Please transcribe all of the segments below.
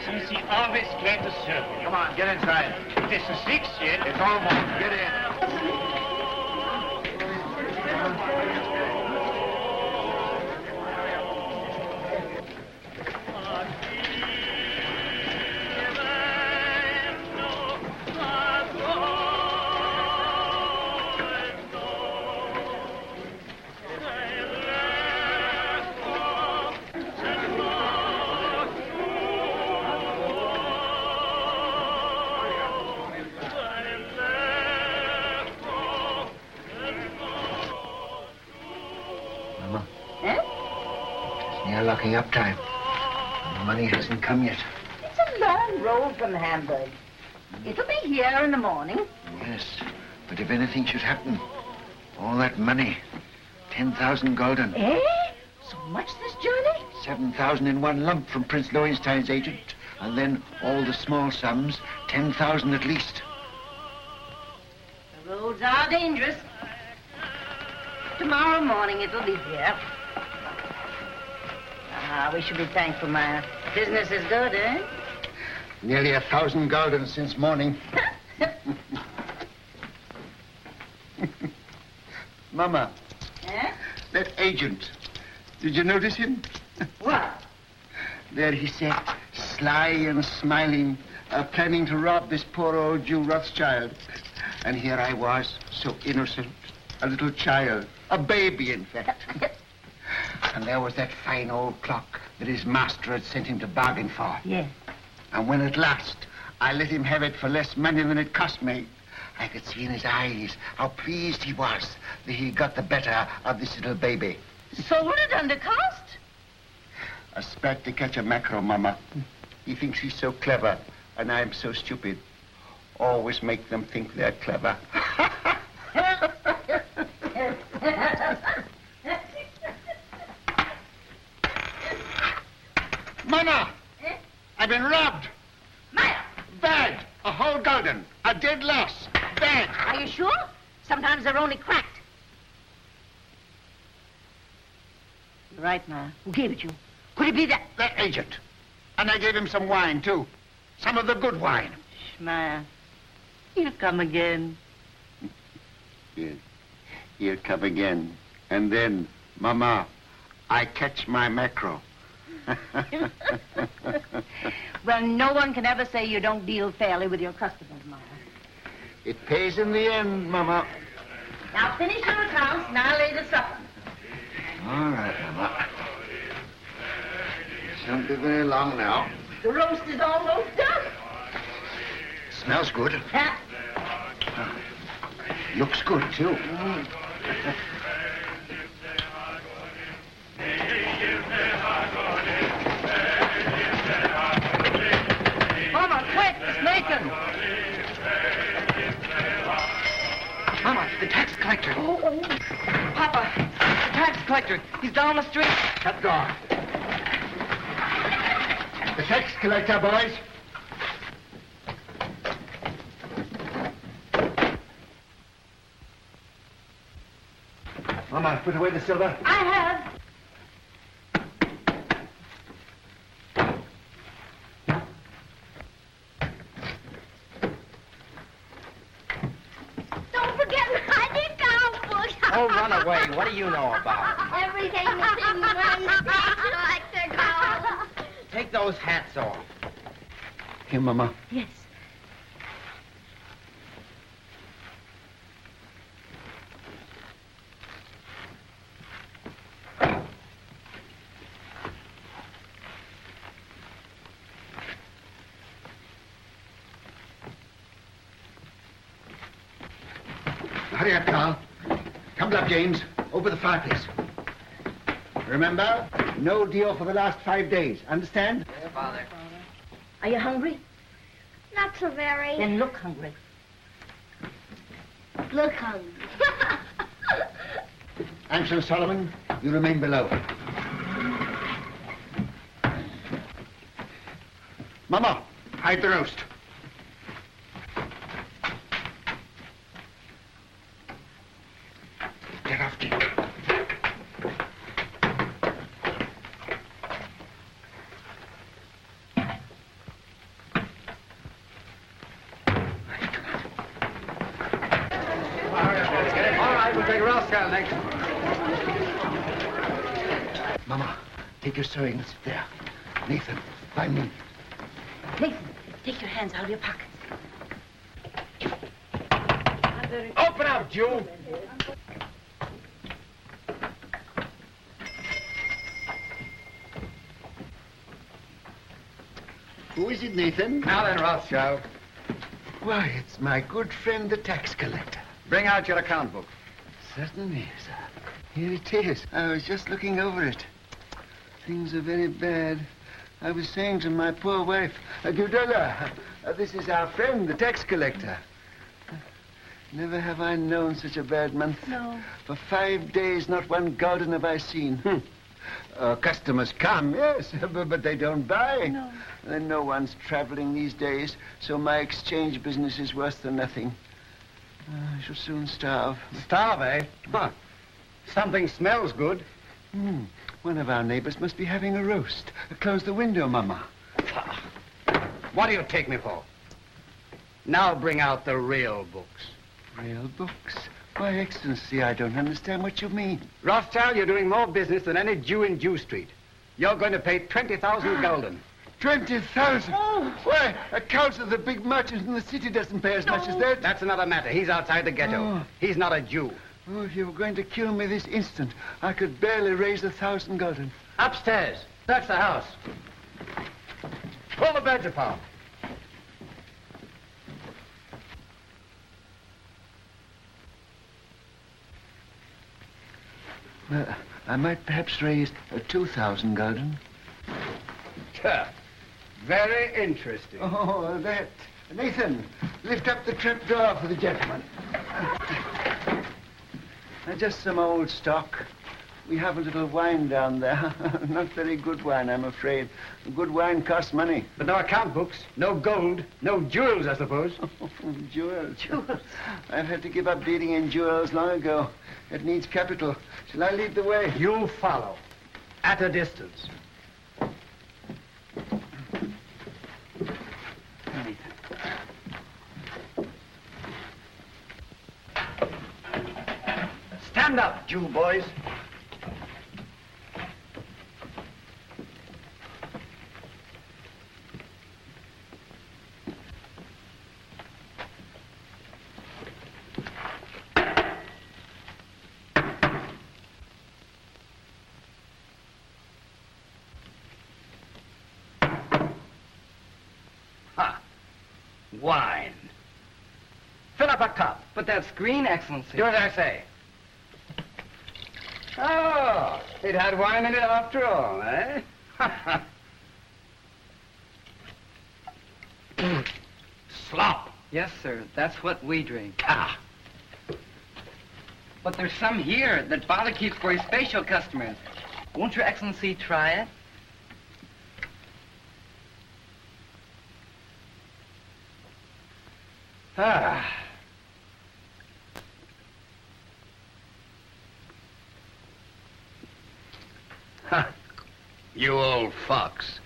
Excellency, always glad to serve you. Come on, get inside. This is 6 yet. It's almost. Get in. Locking up time. The money hasn't come yet. It's a long road from Hamburg. It'll be here in the morning. Yes, but if anything should happen, all that money, 10,000 gulden. Eh? So much this journey? 7,000 in one lump from Prince Lowenstein's agent. And then all the small sums, 10,000 at least. The roads are dangerous. Tomorrow morning it'll be here. Ah, we should be thankful, Maya. Business is good, eh? Nearly 1,000 gulden since morning. Mama. Eh? That agent. Did you notice him? What? There he sat, sly and smiling, planning to rob this poor old Jew Rothschild. And here I was, so innocent, a little child, a baby, in fact. And there was that fine old clock that his master had sent him to bargain for. Yes. And when at last I let him have it for less money than it cost me, I could see in his eyes how pleased he was that he got the better of this little baby. Sold it under cost? A spat to catch a mackerel, Mama. He thinks he's so clever, and I'm so stupid. Always make them think they're clever. Mama! Eh? I've been robbed. Maya! Bad. A whole gulden. A dead loss. Bad. Are you sure? Sometimes they're only cracked. You're right, Maya. Who gave it you? Could it be that? That agent. And I gave him some wine, too. Some of the good wine. Shh, Maya. He'll come again. Yes. He'll come again. And then, Mama, I catch my mackerel. Well, no one can ever say you don't deal fairly with your customers, Maya. It pays in the end, Mama. Now finish your accounts and I'll lay the supper. All right, Mama. It won't be very long now. The roast is almost done. Smells good. Huh? Looks good, too. Mama, quick, it's Nathan. Mama, the tax collector. Oh. Papa, the tax collector. He's down the street. Shut the door. The tax collector, boys. Mama, put away the silver. I have. Don't forget my account book. Oh, run away. What do you know about? Everything is in one page like the gold. Take those hats off. Here, Mama. Yes. Hurry up, Carl. Tumble up, James. Over the fireplace. Remember, no deal for the last 5 days. Understand? Yeah, Father. Are you hungry? Not so very. Then look hungry. Look hungry. Anson Solomon, you remain below. Mama, hide the roast. Get off, Dick. take Rothschild next. Mama, take your sewing. Sit there. Nathan, by me. Nathan, take your hands out of your pockets. Open up, Jew. Who is it, Nathan? Now then, Rothschild, Why, it's my good friend, the tax collector. bring out your account book. Certainly, sir. Here it is. I was just looking over it. Things are very bad. I was saying to my poor wife, Gudula, this is our friend, the tax collector. Never have I known such a bad month. No. For 5 days, not one gulden have I seen. Customers come, yes, but they don't buy. No. And no one's traveling these days, so my exchange business is worse than nothing. I shall soon starve. Starve, eh? Huh. Something smells good. One of our neighbors must be having a roast. Close the window, Mama. What do you take me for? Now bring out the real books. Real books? Why, Excellency, I don't understand what you mean. Rothschild, you're doing more business than any Jew in Jew Street. You're going to pay 20,000 gulden. 20,000? Why, a council of the big merchants in the city doesn't pay as much as that. That's another matter. He's outside the ghetto. Oh. He's not a Jew. Oh, if you were going to kill me this instant, I could barely raise 1,000 gulden. Upstairs. That's the house. Pull the beds apart. I might perhaps raise 2,000 gulden. Very interesting. Oh, that. Nathan, lift up the trap door for the gentleman. Just some old stock. We have a little wine down there. Not very good wine, I'm afraid. Good wine costs money. But no account books, no gold, no jewels, I suppose. Jewels. I've had to give up dealing in jewels long ago. It needs capital. Shall I lead the way? You follow. At a distance. Stand up, Jew boys. Wine. Fill up a cup. But that's green, Excellency. Do as I say. Oh, it had wine in it after all, eh? Slop. Yes, sir. That's what we drink. Ah. But there's some here that father keeps for his special customers. Won't your Excellency try it? Ah. Ha. You old fox.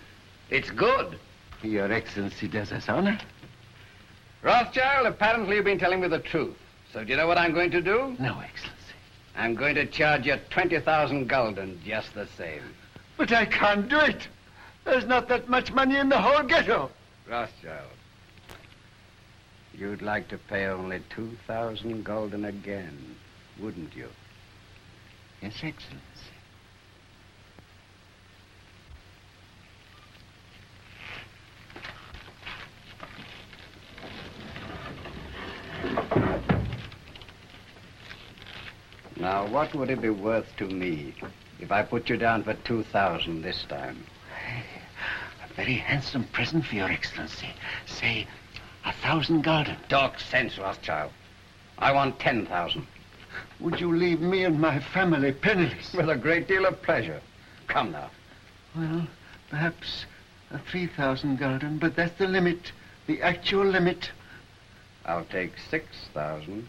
It's good. Your Excellency does us honor. Rothschild, apparently you've been telling me the truth. So do you know what I'm going to do? No, Excellency. I'm going to charge you 20,000 gulden just the same. But I can't do it. There's not that much money in the whole ghetto. Rothschild, you'd like to pay only 2,000 gulden again, wouldn't you? Yes, Excellency. Now, what would it be worth to me if I put you down for 2,000 this time? A very handsome present for your Excellency. Say, 1,000 gulden. Talk sense, Rothschild. I want 10,000. Would you leave me and my family penniless? With a great deal of pleasure. Come now. Well, perhaps 3,000 gulden, but that's the limit, the actual limit. I'll take 6,000.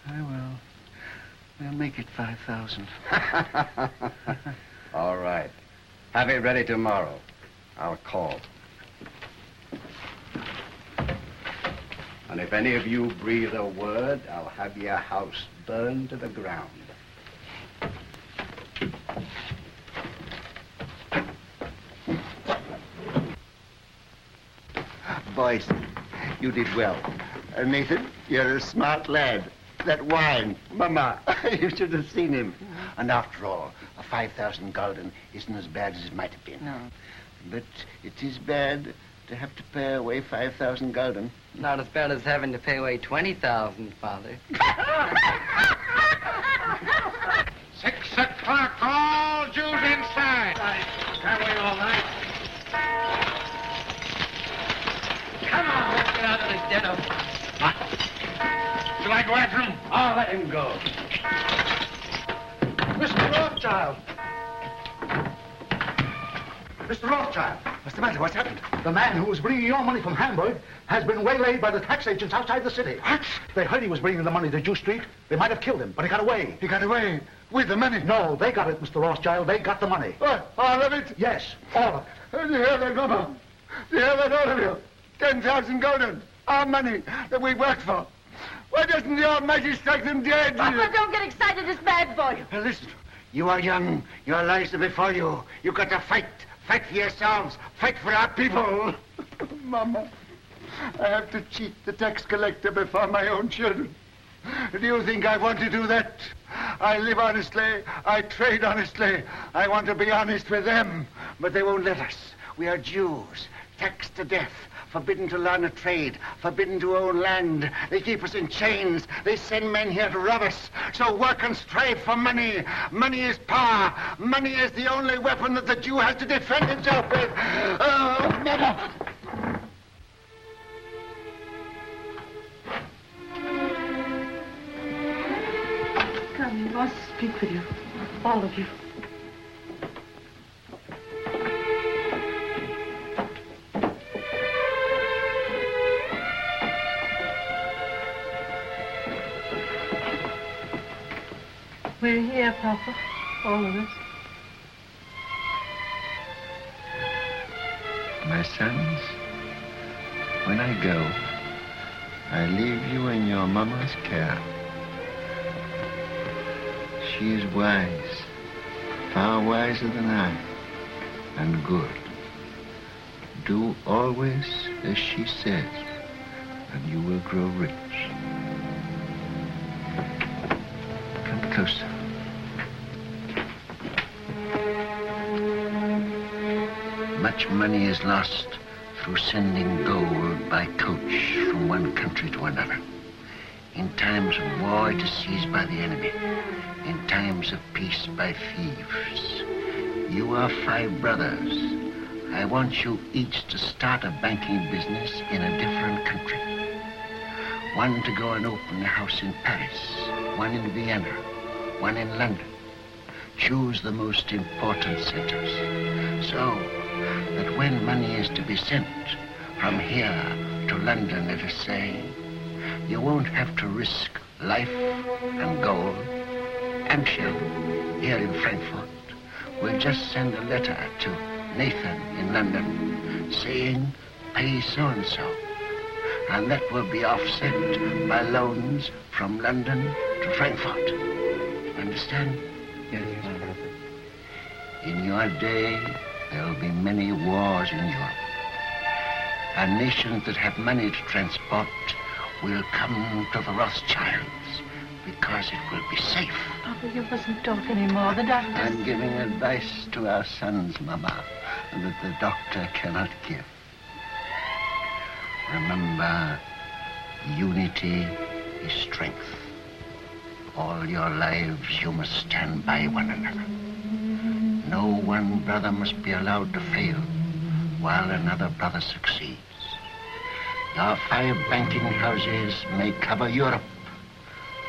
I will. We'll make it 5,000. All right. Have it ready tomorrow. I'll call. And if If any of you breathe a word, I'll have your house burned to the ground. Boys, you did well. Nathan, you're a smart lad. That wine, Mama, you should have seen him. And after all, a 5,000 gulden isn't as bad as it might have been. No. But it is bad to have to pay away 5,000 gulden. Not as bad as having to pay away 20,000, Father. 6 o'clock, all Jews inside. Can't wait all night. Come on, let's get out of this ghetto. Shall I go after him? I'll let him go. Mr. Rothschild! Mr. Rothschild! What's the matter? What's happened? The man who was bringing your money from Hamburg has been waylaid by the tax agents outside the city. What? They heard he was bringing the money to Jew Street. They might have killed him, but he got away. He got away with the money? No, they got it, Mr. Rothschild. They got the money. What? All of it? Yes, all of it. Do you hear that, Mama? Do you hear that, all of you? 10,000 gulden. Our money that we worked for. Why doesn't the Almighty strike them dead? Papa, don't get excited. It's bad for you. Now listen, you are young. Your lives are before you. You've got to fight. Fight for yourselves. Fight for our people. Mama, I have to cheat the tax collector before my own children. Do you think I want to do that? I live honestly. I trade honestly. I want to be honest with them. But they won't let us. We are Jews, taxed to death. Forbidden to learn a trade, forbidden to own land. They keep us in chains. They send men here to rob us. So work and strive for money. Money is power. Money is the only weapon that the Jew has to defend himself with. Oh, Mother! Come, he wants to speak with you. All of you. We're here, Papa. All of us. My sons, when I go, I leave you in your mama's care. She is wise, far wiser than I, and good. Do always as she says, and you will grow rich. Come closer. Much money is lost through sending gold by coach from one country to another. In times of war, it is seized by the enemy. In times of peace, by thieves. You are 5 brothers. I want you each to start a banking business in a different country. One to go and open a house in Paris, one in Vienna, one in London. Choose the most important centers, so that when money is to be sent from here to London, let us say, you won't have to risk life and gold. Amschel, here in Frankfurt, will just send a letter to Nathan in London saying, pay so-and-so. And that will be offset by loans from London to Frankfurt. Understand? Yes. In your day, there will be many wars in Europe. And nations that have money to transport will come to the Rothschilds because it will be safe. Papa, you mustn't talk anymore. The doctor... I'm giving advice to our sons, Mama, that the doctor cannot give. Remember, unity is strength. All your lives you must stand by one another. No one brother must be allowed to fail while another brother succeeds. Your 5 banking houses may cover Europe,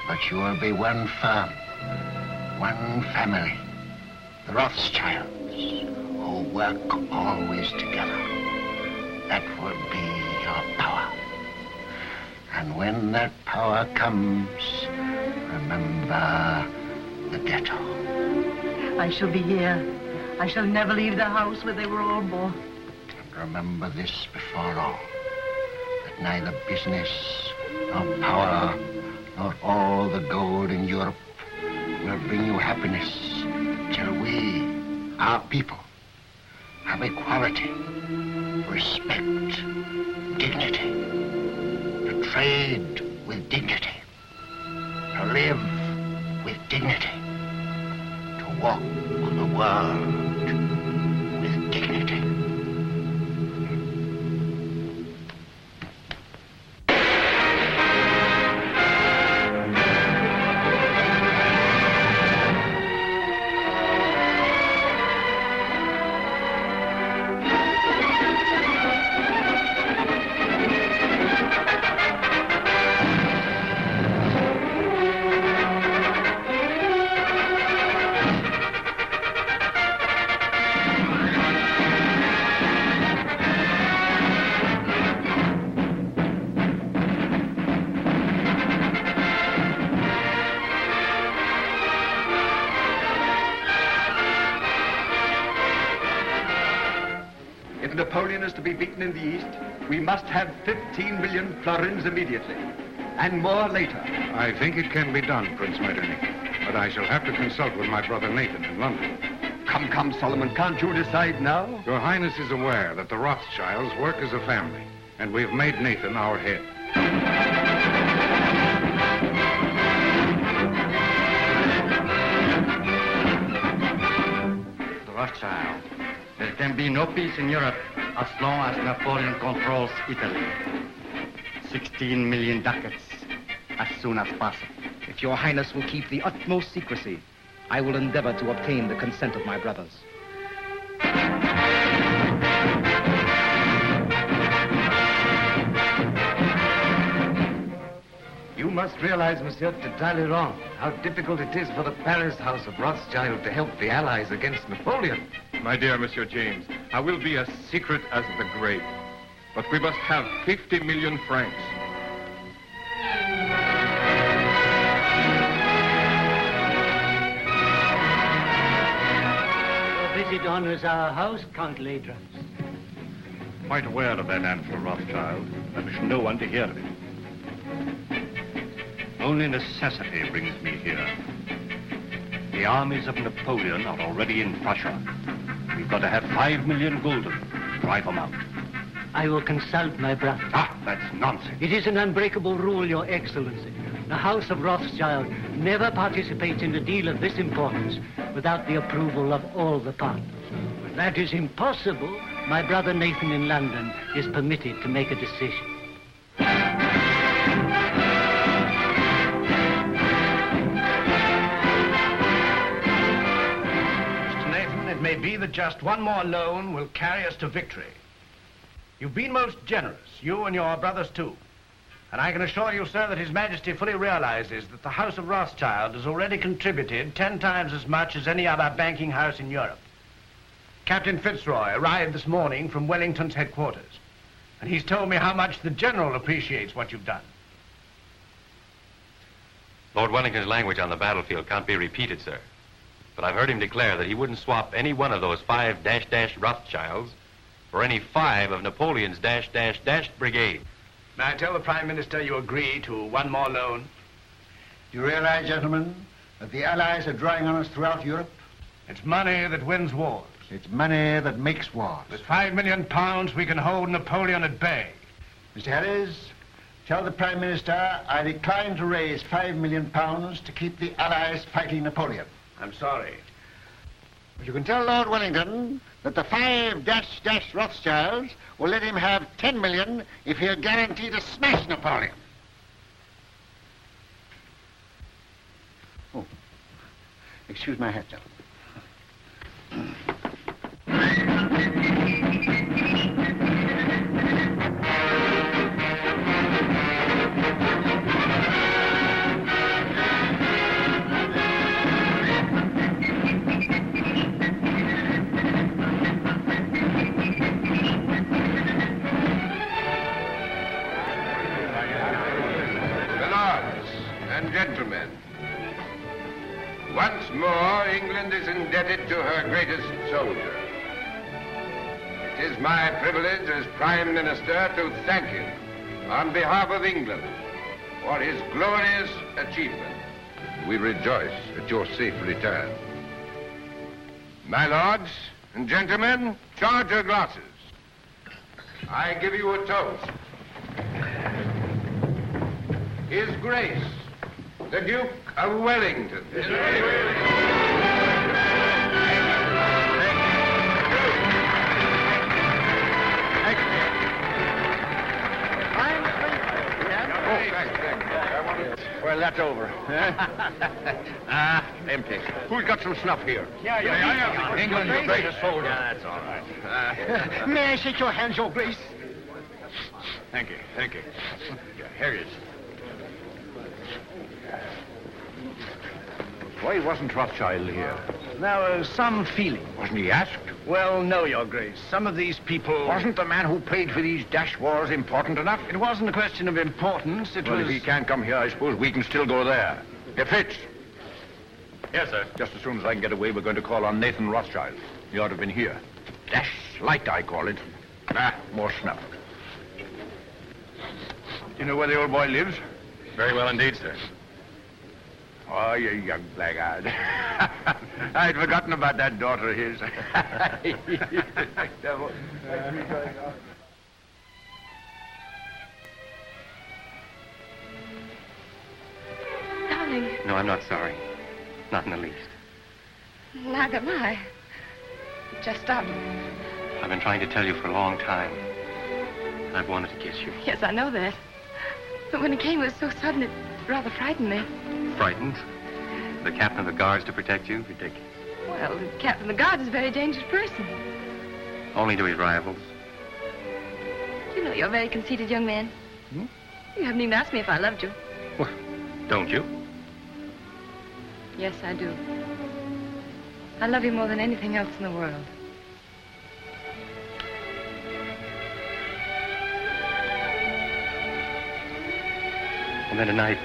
but you will be one firm, one family, the Rothschilds, who work always together. That will be your power. And when that power comes, remember the ghetto. I shall be here. I shall never leave the house where they were all born. And remember this before all, that neither business nor power, nor all the gold in Europe will bring you happiness till we, our people, have equality, respect, dignity, to trade with dignity, to live with dignity, to walk the world with dignity. If Napoleon is to be beaten in the East, we must have 15 million florins immediately, and more later. I think it can be done, Prince Metternich, but I shall have to consult with my brother Nathan in London. Come, Solomon, can't you decide now? Your Highness is aware that the Rothschilds work as a family, and we've made Nathan our head. The Rothschild. There can be no peace in Europe as long as Napoleon controls Italy. 16 million ducats as soon as possible. If your Highness will keep the utmost secrecy, I will endeavor to obtain the consent of my brothers. You must realize, Monsieur de Talleyrand, how difficult it is for the Paris House of Rothschild to help the Allies against Napoleon. My dear Monsieur James, I will be as secret as the grave. But we must have 50 million francs. Your visit honors our house, Count Ladras. Quite aware of that, Ansel Rothschild. I wish no one to hear of it. Only necessity brings me here. The armies of Napoleon are already in Prussia. We've got to have 5 million gulden. Drive them out. I will consult my brother. Ah, that's nonsense. It is an unbreakable rule, Your Excellency. The House of Rothschild never participates in a deal of this importance without the approval of all the partners. When that is impossible, my brother Nathan in London is permitted to make a decision. It may be that just one more loan will carry us to victory. You've been most generous, you and your brothers too. And I can assure you, sir, that His Majesty fully realizes that the House of Rothschild has already contributed 10 times as much as any other banking house in Europe. Captain Fitzroy arrived this morning from Wellington's headquarters, and he's told me how much the General appreciates what you've done. Lord Wellington's language on the battlefield can't be repeated, sir. But I've heard him declare that he wouldn't swap any one of those 5 Rothschilds for any 5 of Napoleon's brigade. May I tell the Prime Minister you agree to one more loan? Do you realize, gentlemen, that the Allies are drawing on us throughout Europe? It's money that wins wars. It's money that makes wars. With £5 million, we can hold Napoleon at bay. Mr. Harris, tell the Prime Minister I decline to raise £5 million to keep the Allies fighting Napoleon. I'm sorry. But you can tell Lord Wellington that the 5 Rothschilds will let him have 10 million if he'll guarantee to smash Napoleon. Oh, excuse my hat, gentlemen. Gentlemen, once more England is indebted to her greatest soldier. It is my privilege as Prime Minister to thank him on behalf of England for his glorious achievement. We rejoice at your safe return. My lords and gentlemen, charge your glasses. I give you a toast. His Grace, the Duke of Wellington. Well, that's over. Empty. Who's got some snuff here? Yeah. England's Grace. greatest soldier. Yeah, that's all right. May I shake your hands, Your Grace? Thank you. Yeah, here it is. Why wasn't Rothschild here? There was some feeling. Wasn't he asked? Well, no, Your Grace. Some of these people... Wasn't the man who paid for these dash wars important enough? It wasn't a question of importance. It Well, was... if he can't come here, I suppose we can still go there. Hey, Fitz. Yes, sir. Just as soon as I can get away, we're going to call on Nathan Rothschild. He ought to have been here. Dash light, I call it. More snuff. You know where the old boy lives? Very well indeed, sir. Oh, you young blackguard. I'd forgotten about that daughter of his. Darling, No, I'm not sorry. Not in the least. neither am I. Just stop. I've been trying to tell you for a long time. I've wanted to kiss you. Yes, I know that. But when it came, it was so sudden, it rather frightened me. Frightened? The captain of the guards to protect you? Ridiculous. Well, the captain of the guard is a very dangerous person. Only to his rivals. You know you're a very conceited young man. Hmm? You haven't even asked me if I loved you. Don't you? Yes, I do. I love you more than anything else in the world. And then tonight,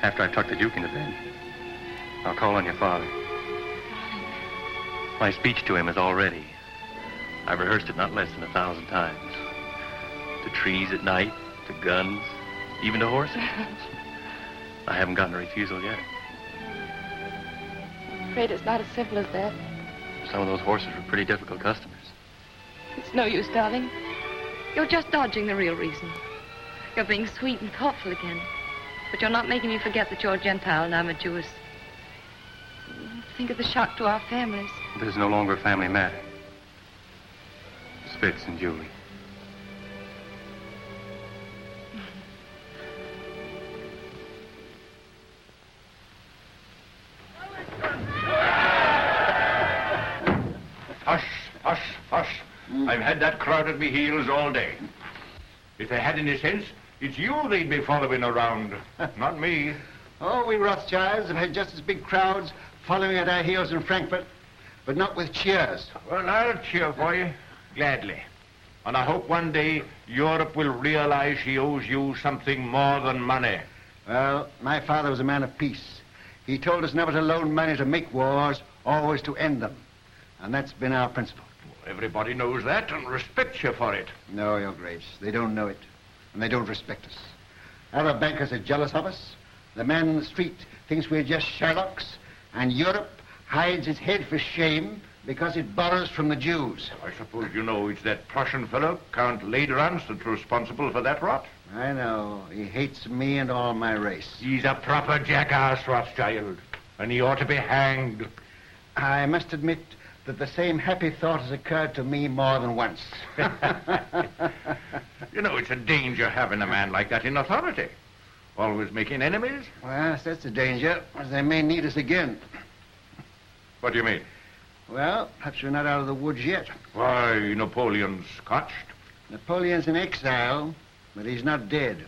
after I tuck the Duke into bed, I'll call on your father. My speech to him is all ready. I've rehearsed it not less than 1,000 times. To trees at night, to guns, even to horses. I haven't gotten a refusal yet. I'm afraid it's not as simple as that. Some of those horses were pretty difficult customers. It's no use, darling. You're just dodging the real reason. You're being sweet and thoughtful again. But you're not making me forget that you're a Gentile and I'm a Jewess. Think of the shock to our families. This is no longer a family matter. Spitz and Julie. Hush. I've had that crowd at me heels all day. If they had any sense, it's you they'd be following around, not me. Oh, we Rothschilds have had just as big crowds following at our heels in Frankfurt, but not with cheers. Well, I'll cheer for you, gladly. And I hope one day Europe will realize she owes you something more than money. Well, my father was a man of peace. He told us never to loan money to make wars, always to end them. And that's been our principle. Everybody knows that and respects you for it. No, Your Grace, they don't know it. And they don't respect us. Other bankers are jealous of us. The man in the street thinks we're just Sherlocks. And Europe hides its head for shame because it borrows from the Jews. I suppose you know it's that Prussian fellow, Count Lederans, that's responsible for that rot. I know. He hates me and all my race. He's a proper jackass, Rothschild. And he ought to be hanged. I must admit that the same happy thought has occurred to me more than once. You know, it's a danger having a man like that in authority. Always making enemies. Well, that's the danger, as they may need us again. What do you mean? Well, perhaps we're not out of the woods yet. Why, Napoleon's scotched. Napoleon's in exile, but he's not dead.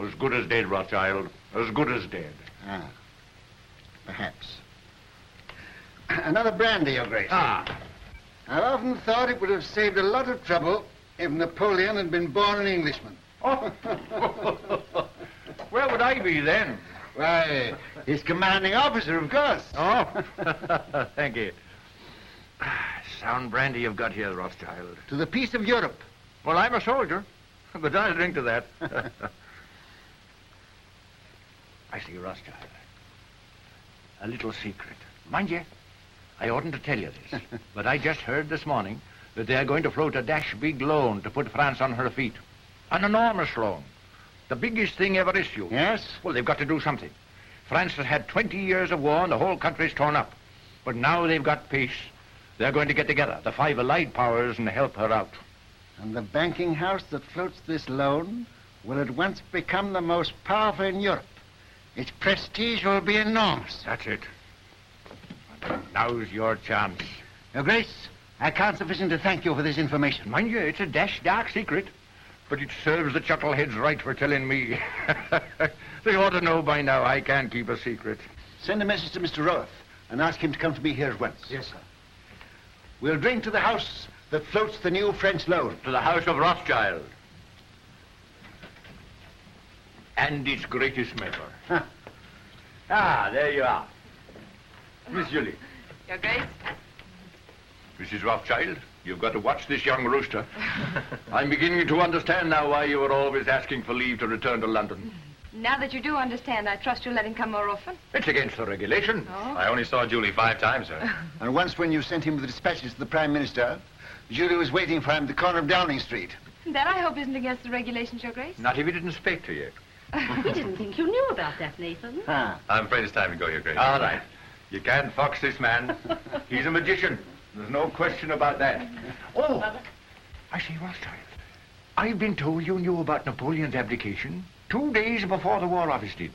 As good as dead, Rothschild. As good as dead. Ah, perhaps. Another brandy, Your Grace. I've often thought it would have saved a lot of trouble if Napoleon had been born an Englishman. Oh. Where would I be then? Why, his commanding officer, of course. Oh, thank you. Sound brandy you've got here, Rothschild. To the peace of Europe. Well, I'm a soldier, but I'll drink to that. I see, Rothschild. A little secret. Mind you, I oughtn't to tell you this, but I just heard this morning that they are going to float a dash big loan to put France on her feet. An enormous loan. The biggest thing ever issued. Yes? Well, they've got to do something. France has had 20 years of war and the whole country's torn up. But now they've got peace. They're going to get together, the 5 allied powers, and help her out. And the banking house that floats this loan will at once become the most powerful in Europe. Its prestige will be enormous. That's it. Now's your chance. Your Grace, I can't sufficiently thank you for this information. Mind you, it's a dash dark secret. But it serves the chuckleheads right for telling me. They ought to know by now I can't keep a secret. Send a message to Mr. Roth and ask him to come to me here at once. Yes, sir. We'll drink to the house that floats the new French loan. To the house of Rothschild. And its greatest member. Huh. Ah, there you are. Miss Julie. Your Grace? Mrs. Rothschild, you've got to watch this young rooster. I'm beginning to understand now why you were always asking for leave to return to London. Now that you do understand, I trust you'll let him come more often. It's against the regulation. Oh? I only saw Julie 5 times, sir. And once when you sent him the dispatches to the Prime Minister, Julie was waiting for him at the corner of Downing Street. That, I hope, isn't against the regulations, Your Grace. Not if he didn't speak to you. We didn't think you knew about that, Nathan. Ah. I'm afraid it's time to go, Your Grace. All right. You can't fox this man. He's a magician. There's no question about that. Oh, I say, Rothschild, I've been told you knew about Napoleon's abdication 2 days before the War Office did.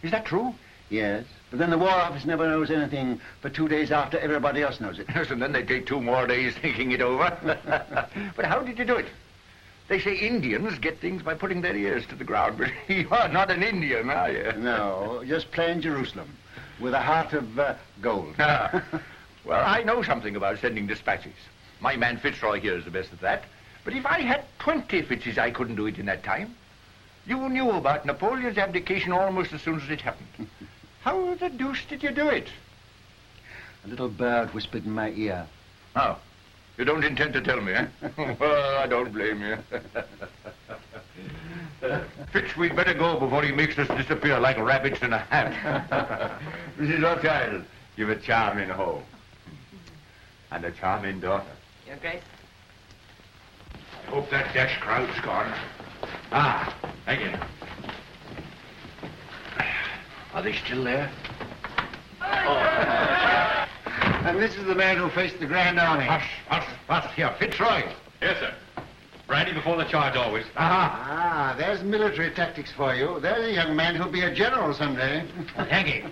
Is that true? Yes, but then the War Office never knows anything for 2 days after everybody else knows it. Yes, and then they take 2 more days thinking it over. But how did you do it? They say Indians get things by putting their ears to the ground, but you're not an Indian, are you? No, just plain Jerusalem, with a heart of gold. Ah. Well, I know something about sending dispatches. My man Fitzroy here is the best at that. But if I had 20 Fitzes, I couldn't do it in that time. You knew about Napoleon's abdication almost as soon as it happened. How the deuce did you do it? A little bird whispered in my ear. Oh, you don't intend to tell me, eh? Well, I don't blame you. Fitz, we'd better go before he makes us disappear like rabbits in a hat. Mrs. Rothschild, you've a charming home. And a charming daughter. Your Grace. I hope that dash crowd's gone. Ah, thank you. Are they still there? And this is the man who faced the Grand Army. Hush, here, Fitzroy. Yes, sir. Brandy before the charge, always. Ah, there's military tactics for you. There's a young man who'll be a general someday. Thank you.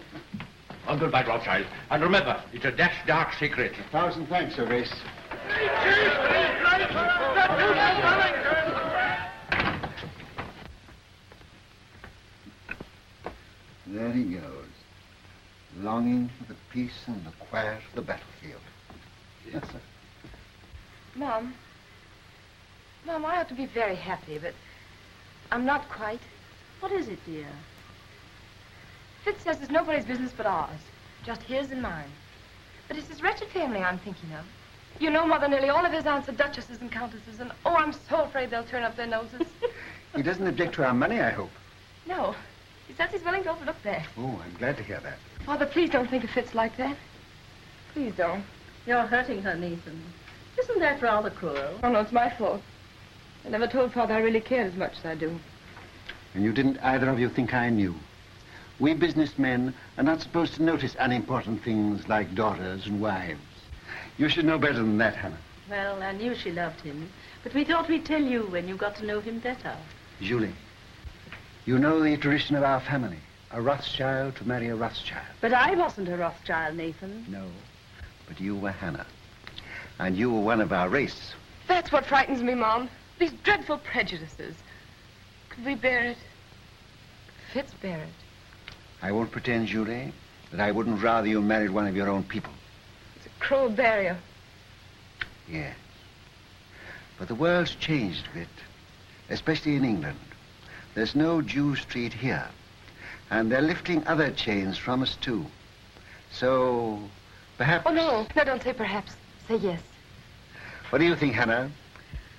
Oh, goodbye, Rothschild. And remember, it's a dash dark secret. 1,000 thanks, Your Grace. There he goes, longing for the peace and the quiet of the battlefield. Yes, sir. Mom, I ought to be very happy, but I'm not quite. What is it, dear? Fitz says it's nobody's business but ours, just his and mine. But it's his wretched family I'm thinking of. You know, Mother, nearly all of his aunts are duchesses and countesses, and oh, I'm so afraid they'll turn up their noses. He doesn't object to our money, I hope. No, he says he's willing to overlook that. Oh, I'm glad to hear that. Mother, please don't think of Fitz like that. Please don't. You're hurting her, Nathan. Isn't that rather cruel? Oh, no, it's my fault. I never told Father I really cared as much as I do. And you didn't either of you think I knew. We businessmen are not supposed to notice unimportant things like daughters and wives. You should know better than that, Hannah. Well, I knew she loved him, but we thought we'd tell you when you got to know him better. Julie, you know the tradition of our family. A Rothschild to marry a Rothschild. But I wasn't a Rothschild, Nathan. No, but you were Hannah. And you were one of our race. That's what frightens me, Mom. These dreadful prejudices. Could we bear it? Could Fitz bear it? I won't pretend, Julie, that I wouldn't rather you married one of your own people. It's a cruel barrier. Yes. But the world's changed a bit, especially in England. There's no Jew Street here. And they're lifting other chains from us, too. So, perhaps... Oh, no. No, don't say perhaps. Say yes. What do you think, Hannah?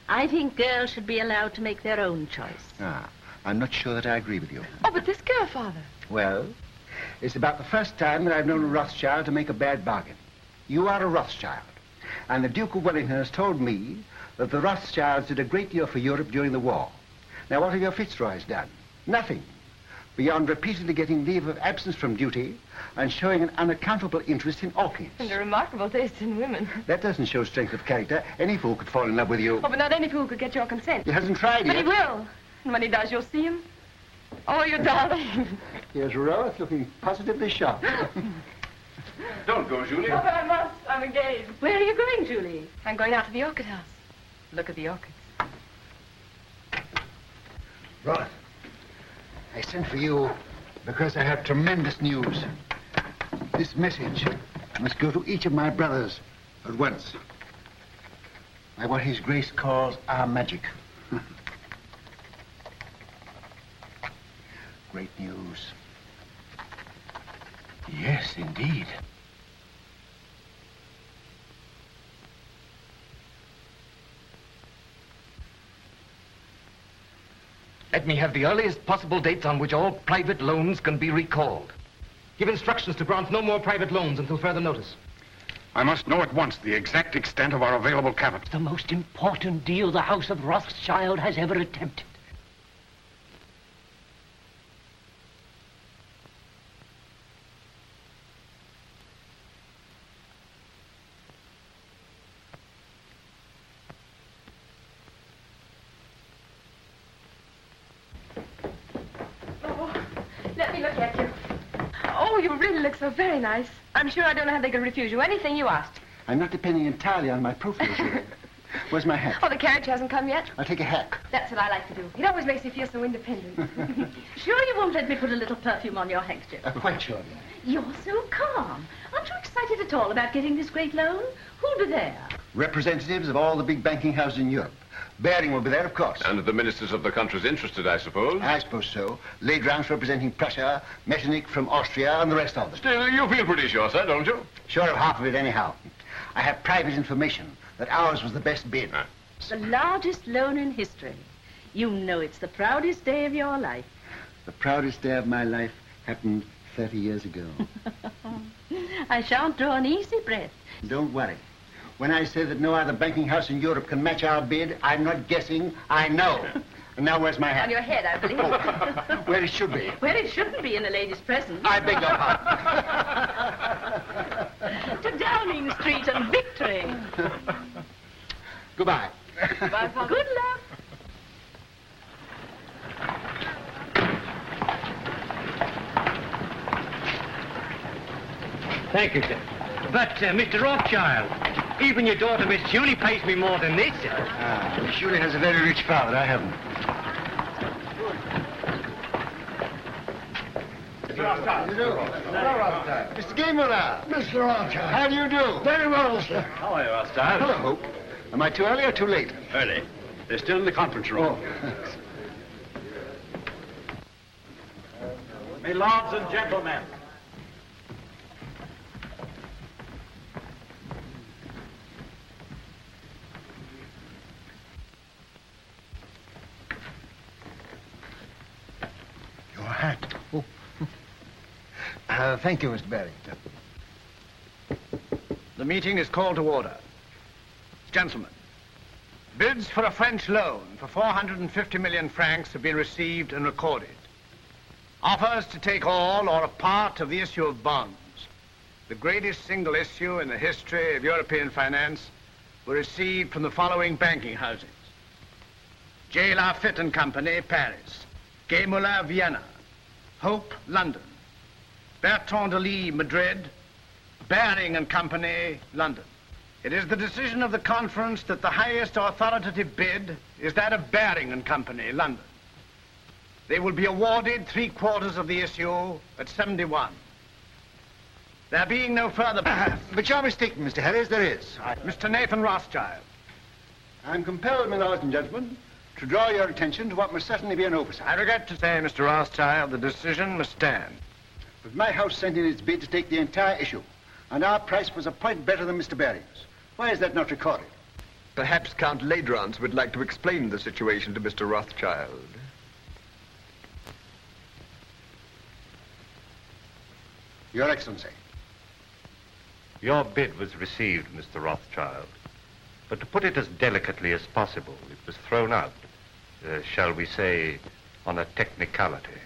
I think girls should be allowed to make their own choice. Ah, I'm not sure that I agree with you. Oh, but this girl, Father. Well, it's about the first time that I've known a Rothschild to make a bad bargain. You are a Rothschild. And the Duke of Wellington has told me that the Rothschilds did a great deal for Europe during the war. Now, what have your Fitzroys done? Nothing. Beyond repeatedly getting leave of absence from duty and showing an unaccountable interest in orchids. And a remarkable taste in women. That doesn't show strength of character. Any fool could fall in love with you. Oh, but not any fool could get your consent. He hasn't tried But yet. he will. And when he does, you'll see him. Oh, you darling. Here's Rose looking positively sharp. Don't go, Julie. Oh, but I must. I'm engaged. Where are you going, Julie? I'm going out to the orchid house. Look at the orchids. Rose, I sent for you because I have tremendous news. This message must go to each of my brothers at once. By what His Grace calls our magic. Great news. Yes, indeed. Let me have the earliest possible dates on which all private loans can be recalled. Give instructions to grant no more private loans until further notice. I must know at once the exact extent of our available capital. The most important deal the House of Rothschild has ever attempted. Let me look at you. Oh, you really look so very nice. I'm sure I don't know how they could refuse you anything you asked. I'm not depending entirely on my profile, Julie. Where's my hat? Oh, the carriage hasn't come yet? I'll take a hack. That's what I like to do. It always makes me feel so independent. Sure you won't let me put a little perfume on your handkerchief? Quite sure. You're so calm. Aren't you excited at all about getting this great loan? Who'll be there? Representatives of all the big banking houses in Europe. Baring will be there, of course. And the ministers of the countries interested, I suppose? I suppose so. Ledrans representing Prussia, Metternich from Austria, and the rest of them. Still, you feel pretty sure, sir, don't you? Sure of half of it, anyhow. I have private information that ours was the best bid. The largest loan in history. You know it's the proudest day of your life. The proudest day of my life happened 30 years ago. I shan't draw an easy breath. Don't worry. When I say that no other banking house in Europe can match our bid, I'm not guessing, I know. And now where's my hat? On your head, I believe. Oh, where it should be. Where it shouldn't be in a lady's presence. I beg your pardon. To Downing Street and victory. Goodbye. Bye, Father. Good luck. Thank you, sir. But, Mr. Rothschild, even your daughter, Miss Julie, pays me more than this, sir. Miss Julie has a very rich father. I haven't. Mr. Gameler. Mr. Rothschild. How do you do? Very well, sir. How are you, Rothschild? Hello, Hope. Am I too early or too late? Early. They're still in the conference room. My lords and gentlemen. Your hat. Oh. Thank you, Mr. Barrington. The meeting is called to order. Gentlemen, bids for a French loan for 450 million francs have been received and recorded. Offers to take all or a part of the issue of bonds, the greatest single issue in the history of European finance, were received from the following banking houses. J. Lafitte and Company, Paris. Gay Muller, Vienna. Hope, London. Bertrand de Lis, Madrid. Baring and Company, London. It is the decision of the conference that the highest authoritative bid is that of Baring and Company, London. They will be awarded 3/4 of the issue at 71. There being no further... But you're mistaken, Mr. Harris, there is. Mr. Nathan Rothschild. I'm compelled, my lords and gentlemen, to draw your attention to what must certainly be an oversight. I regret to say, Mr. Rothschild, the decision must stand. But my house sent in its bid to take the entire issue, and our price was a point better than Mr. Baring's. Why is that not recorded? Perhaps Count Ledrans would like to explain the situation to Mr. Rothschild. Your Excellency. Your bid was received, Mr. Rothschild. But to put it as delicately as possible, it was thrown out, shall we say, on a technicality.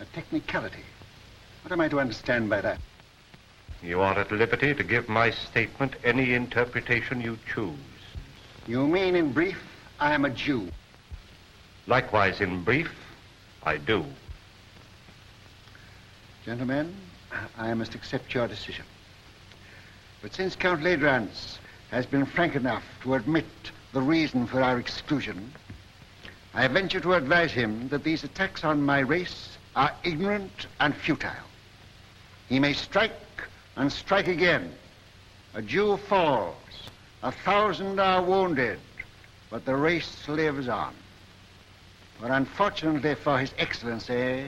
A technicality? What am I to understand by that? You are at liberty to give my statement any interpretation you choose. You mean, in brief, I am a Jew? Likewise, in brief, I do. Gentlemen, I must accept your decision. But since Count Ledrans has been frank enough to admit the reason for our exclusion, I venture to advise him that these attacks on my race are ignorant and futile. He may strike and strike again. A Jew falls, 1,000 are wounded, but the race lives on. But unfortunately for His Excellency,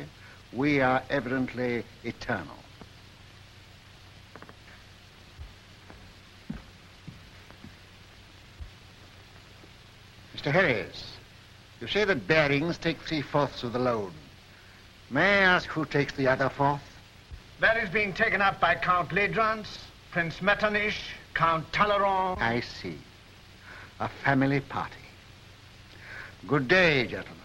we are evidently eternal. Mr. Harris, you say that Bearings take 3/4 of the loan. May I ask who takes the other fourth? That is being taken up by Count Ledrans, Prince Metternich, Count Talleyrand. I see. A family party. Good day, gentlemen.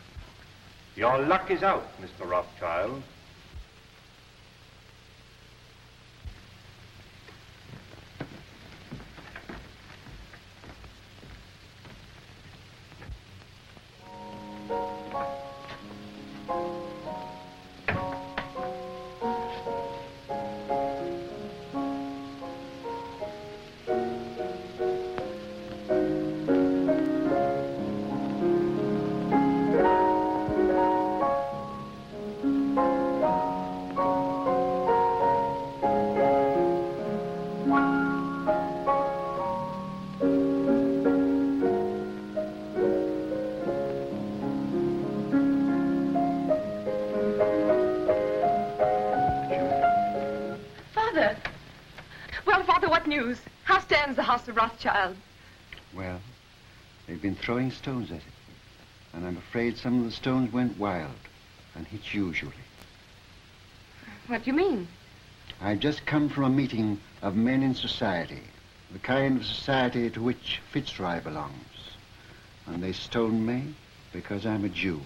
Your luck is out, Mr. Rothschild. The house of Rothschild. Well, they've been throwing stones at it. And I'm afraid some of the stones went wild and hit you, Julie. What do you mean? I've just come from a meeting of men in society, the kind of society to which Fitzroy belongs. And they stoned me because I'm a Jew.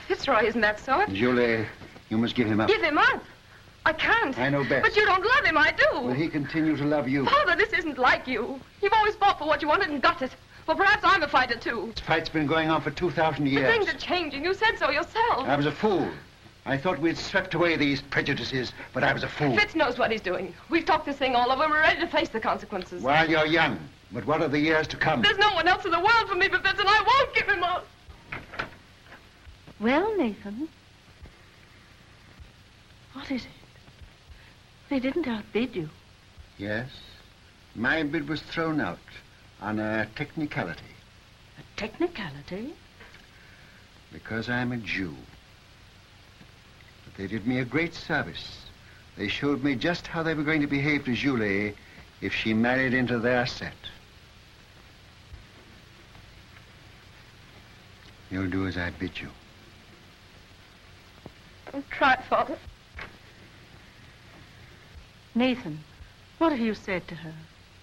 Fitzroy isn't that sort. Julie, you must give him up. Give him up? I can't. I know best. But you don't love him, I do. Will he continue to love you? Father, this isn't like you. You've always fought for what you wanted and got it. Well, perhaps I'm a fighter, too. This fight's been going on for 2,000 years. But things are changing. You said so yourself. I was a fool. I thought we'd swept away these prejudices, but I was a fool. Fitz knows what he's doing. We've talked this thing all over. We're ready to face the consequences. While you're young. But what are the years to come? There's no one else in the world for me but Fitz, and I won't give him up. Well, Nathan, what is it? They didn't outbid you. Yes. My bid was thrown out on a technicality. A technicality? Because I'm a Jew. But they did me a great service. They showed me just how they were going to behave to Julie if she married into their set. You'll do as I bid you. I'll try, Father. Nathan, what have you said to her?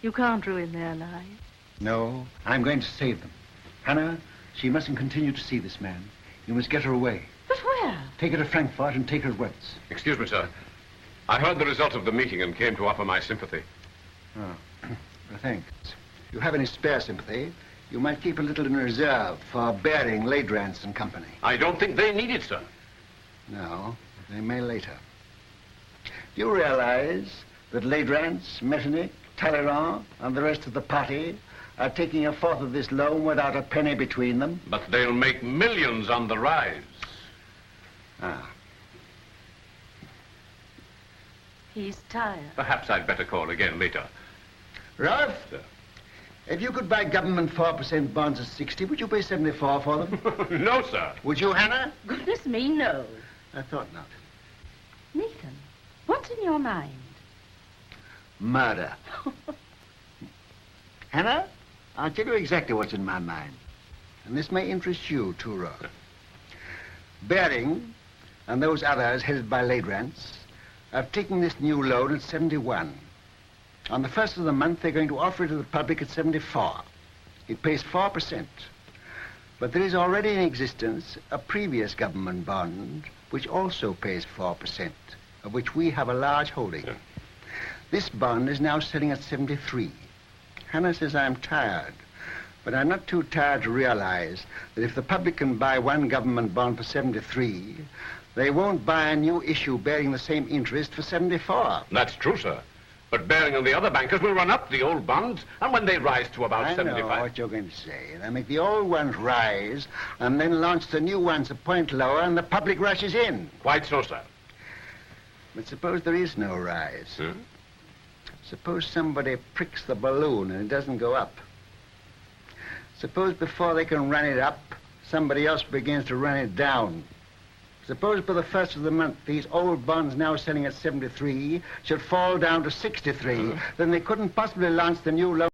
You can't ruin their lives. No, I'm going to save them. Hannah, she mustn't continue to see this man. You must get her away. But where? Take her to Frankfurt and take her west. Excuse me, sir. I heard the result of the meeting and came to offer my sympathy. Oh, well, thanks. If you have any spare sympathy, you might keep a little in reserve for Baring, Ledrans and Company. I don't think they need it, sir. No, they may later. Do you realize that Ledrans, Metternich, Talleyrand, and the rest of the party are taking a fourth of this loan without a penny between them? But they'll make millions on the rise. Ah. He's tired. Perhaps I'd better call again later. Ralph? Sir. If you could buy government 4% bonds at 60, would you pay 74 for them? No, sir. Would you, Hannah? Goodness me, no. I thought not. Nathan, what's in your mind? Murder. Hannah, I'll tell you exactly what's in my mind. And this may interest you, too, Ralph. Baring and those others headed by Ledrans I've taken this new loan at 71. On the first of the month, they're going to offer it to the public at 74. It pays 4%. But there is already in existence a previous government bond which also pays 4%, of which we have a large holding. Yeah. This bond is now selling at 73. Hannah says I'm tired, but I'm not too tired to realize that if the public can buy one government bond for 73, they won't buy a new issue bearing the same interest for 74. That's true, sir. But bearing on the other bankers will run up the old bonds, and when they rise to about 75... I know what you're going to say. They'll make the old ones rise, and then launch the new ones a point lower, and the public rushes in. Quite so, sir. But suppose there is no rise. Suppose somebody pricks the balloon and it doesn't go up. Suppose before they can run it up, somebody else begins to run it down. Suppose by the first of the month, these old bonds now selling at 73 should fall down to 63. Then they couldn't possibly launch the new loan.